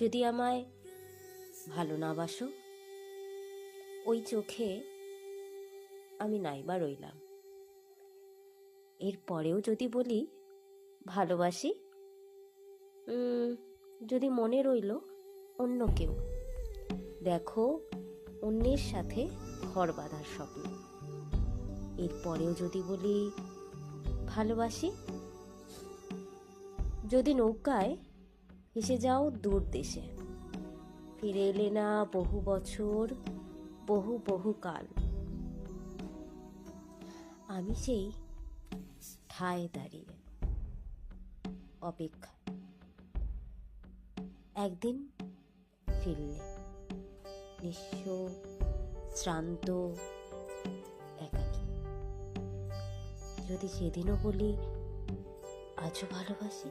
যদি আমায় ভালো না বাসো, ওই চোখে আমি নাইবা রইলাম। এরপরেও যদি বলি ভালোবাসি, যদি মনে রইল অন্য কেউ, দেখো অন্যের সাথে ঘর বাঁধার স্বপ্ন। এরপরেও যদি বলি ভালোবাসি, যদি নৌকায় ভেসে যাও দূর দেশে, ফিরে এলে না বহু বছর, বহু বহু কাল, আমি সেই ঠায় দাঁড়িয়ে অপেক্ষা। একদিন ফিরলে নিঃস্ব, শ্রান্ত, একাকী, যদি সেদিনও বলি আজও ভালোবাসি।